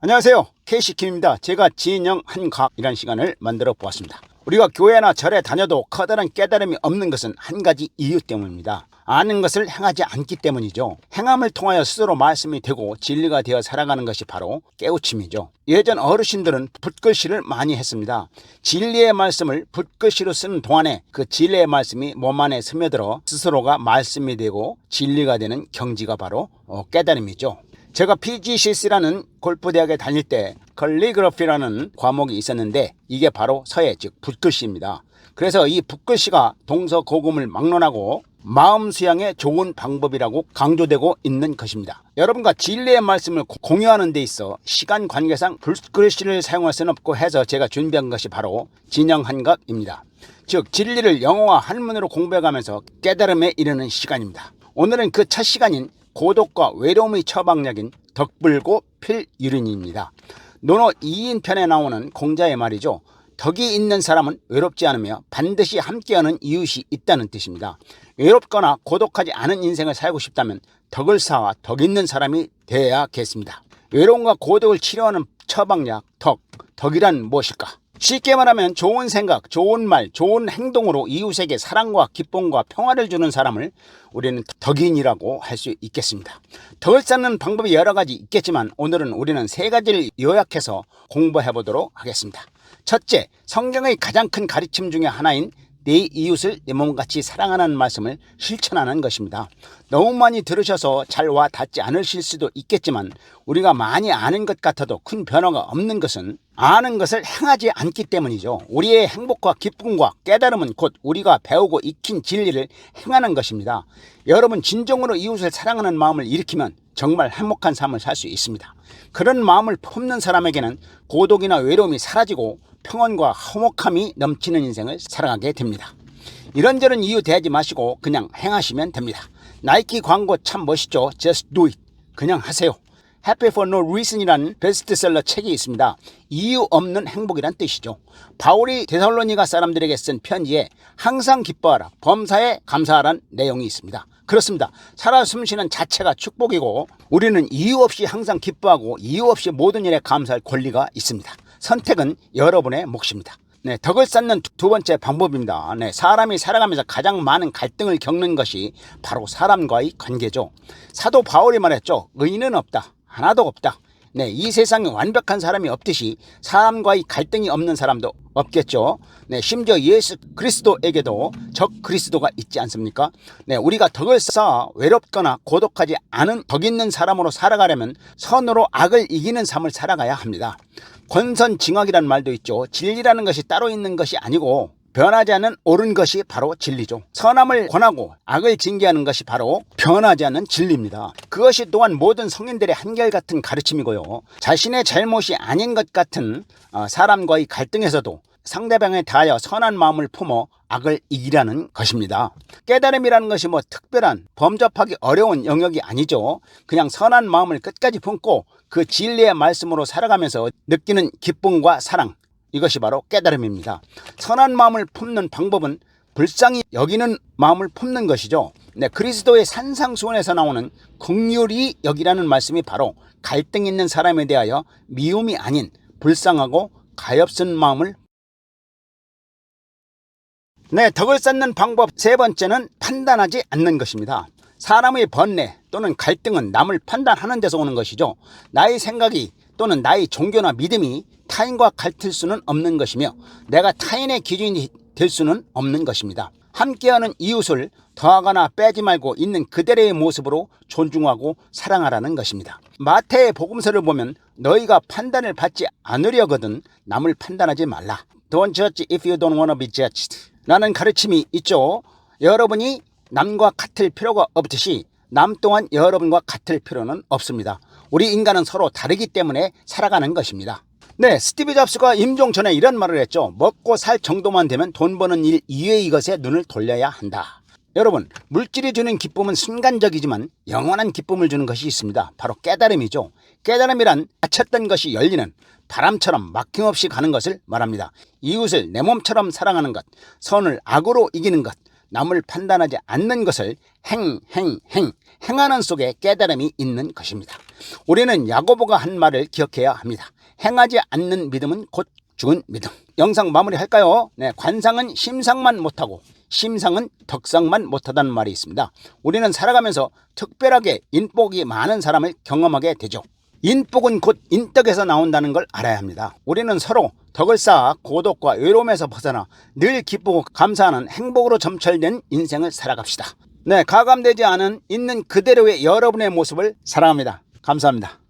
안녕하세요, KC킴입니다. 제가 진영 한과학이라는 시간을 만들어 보았습니다. 우리가 교회나 절에 다녀도 커다란 깨달음이 없는 것은 한 가지 이유 때문입니다. 아는 것을 행하지 않기 때문이죠. 행함을 통하여 스스로 말씀이 되고 진리가 되어 살아가는 것이 바로 깨우침이죠. 예전 어르신들은 붓글씨를 많이 했습니다. 진리의 말씀을 붓글씨로 쓰는 동안에 그 진리의 말씀이 몸 안에 스며들어 스스로가 말씀이 되고 진리가 되는 경지가 바로 깨달음이죠. 제가 PGCC라는 골프대학에 다닐 때 컬리그래피라는 과목이 있었는데 이게 바로 서예 즉 붓글씨입니다. 그래서 이 붓글씨가 동서고금을 막론하고 마음 수양에 좋은 방법이라고 강조되고 있는 것입니다. 여러분과 진리의 말씀을 공유하는 데 있어 시간 관계상 붓글씨를 사용할 수는 없고 해서 제가 준비한 것이 바로 진영한각입니다. 즉 진리를 영어와 한문으로 공부해가면서 깨달음에 이르는 시간입니다. 오늘은 그 첫 시간인 고독과 외로움의 처방약인 덕불고 필유린입니다. 논어 2인편에 나오는 공자의 말이죠. 덕이 있는 사람은 외롭지 않으며 반드시 함께하는 이웃이 있다는 뜻입니다. 외롭거나 고독하지 않은 인생을 살고 싶다면 덕을 쌓아 덕 있는 사람이 되어야겠습니다. 외로움과 고독을 치료하는 처방약 덕이란 무엇일까? 쉽게 말하면 좋은 생각, 좋은 말, 좋은 행동으로 이웃에게 사랑과 기쁨과 평화를 주는 사람을 우리는 덕인이라고 할 수 있겠습니다. 덕을 쌓는 방법이 여러 가지 있겠지만 오늘은 우리는 세 가지를 요약해서 공부해 보도록 하겠습니다. 첫째, 성경의 가장 큰 가르침 중에 하나인 내 이웃을 내 몸같이 사랑하는 말씀을 실천하는 것입니다. 너무 많이 들으셔서 잘 와 닿지 않으실 수도 있겠지만 우리가 많이 아는 것 같아도 큰 변화가 없는 것은 아는 것을 행하지 않기 때문이죠. 우리의 행복과 기쁨과 깨달음은 곧 우리가 배우고 익힌 진리를 행하는 것입니다. 여러분 진정으로 이웃을 사랑하는 마음을 일으키면 정말 행복한 삶을 살 수 있습니다. 그런 마음을 품는 사람에게는 고독이나 외로움이 사라지고 평온과 화목함이 넘치는 인생을 살아가게 됩니다. 이런저런 이유 대하지 마시고 그냥 행하시면 됩니다. 나이키 광고 참 멋있죠. Just do it. 그냥 하세요. Happy for no reason이라는 베스트셀러 책이 있습니다. 이유 없는 행복이란 뜻이죠. 바울이 데살로니가 사람들에게 쓴 편지에 항상 기뻐하라, 범사에 감사하라는 내용이 있습니다. 그렇습니다. 살아 숨쉬는 자체가 축복이고 우리는 이유 없이 항상 기뻐하고 이유 없이 모든 일에 감사할 권리가 있습니다. 선택은 여러분의 몫입니다. 덕을 쌓는 두 번째 방법입니다. 사람이 살아가면서 가장 많은 갈등을 겪는 것이 바로 사람과의 관계죠. 사도 바울이 말했죠. 의인은 없다. 하나도 없다. 이 세상에 완벽한 사람이 없듯이 사람과의 갈등이 없는 사람도 없겠죠. 심지어 예수 그리스도에게도 적 그리스도가 있지 않습니까? 우리가 덕을 쌓아 외롭거나 고독하지 않은 덕 있는 사람으로 살아가려면 선으로 악을 이기는 삶을 살아가야 합니다. 권선징악이라는 말도 있죠. 진리라는 것이 따로 있는 것이 아니고 변하지 않는 옳은 것이 바로 진리죠. 선함을 권하고 악을 징계하는 것이 바로 변하지 않는 진리입니다. 그것이 또한 모든 성인들의 한결같은 가르침이고요. 자신의 잘못이 아닌 것 같은 사람과의 갈등에서도 상대방에 대하여 선한 마음을 품어 악을 이기라는 것입니다. 깨달음이라는 것이 특별한 범접하기 어려운 영역이 아니죠. 그냥 선한 마음을 끝까지 품고 그 진리의 말씀으로 살아가면서 느끼는 기쁨과 사랑, 이것이 바로 깨달음입니다. 선한 마음을 품는 방법은 불쌍히 여기는 마음을 품는 것이죠. 그리스도의 산상수훈에서 나오는 긍휼히 여기라는 말씀이 바로 갈등 있는 사람에 대하여 미움이 아닌 불쌍하고 가엾은 마음을 덕을 쌓는 방법 세 번째는 판단하지 않는 것입니다. 사람의 번뇌 또는 갈등은 남을 판단하는 데서 오는 것이죠. 나의 생각이 또는 나의 종교나 믿음이 타인과 같을 수는 없는 것이며 내가 타인의 기준이 될 수는 없는 것입니다. 함께하는 이웃을 더하거나 빼지 말고 있는 그대로의 모습으로 존중하고 사랑하라는 것입니다. 마태의 복음서를 보면 너희가 판단을 받지 않으려거든 남을 판단하지 말라. Don't judge if you don't want to be judged 라는 가르침이 있죠. 여러분이 남과 같을 필요가 없듯이 남 또한 여러분과 같을 필요는 없습니다. 우리 인간은 서로 다르기 때문에 살아가는 것입니다. 스티브 잡스가 임종 전에 이런 말을 했죠. 먹고 살 정도만 되면 돈 버는 일 이외의 것에 눈을 돌려야 한다. 여러분, 물질이 주는 기쁨은 순간적이지만 영원한 기쁨을 주는 것이 있습니다. 바로 깨달음이죠. 깨달음이란 닫혔던 것이 열리는 바람처럼 막힘없이 가는 것을 말합니다. 이웃을 내 몸처럼 사랑하는 것, 선을 악으로 이기는 것, 남을 판단하지 않는 것을 행하는 속에 깨달음이 있는 것입니다. 우리는 야고보가 한 말을 기억해야 합니다. 행하지 않는 믿음은 곧 죽은 믿음. 영상 마무리할까요? 네, 관상은 심상만 못하고 심상은 덕상만 못하다는 말이 있습니다. 우리는 살아가면서 특별하게 인복이 많은 사람을 경험하게 되죠. 인복은 곧 인덕에서 나온다는 걸 알아야 합니다. 우리는 서로 덕을 쌓아 고독과 외로움에서 벗어나 늘 기쁘고 감사하는 행복으로 점철된 인생을 살아갑시다. 네, 가감되지 않은 있는 그대로의 여러분의 모습을 사랑합니다. 감사합니다.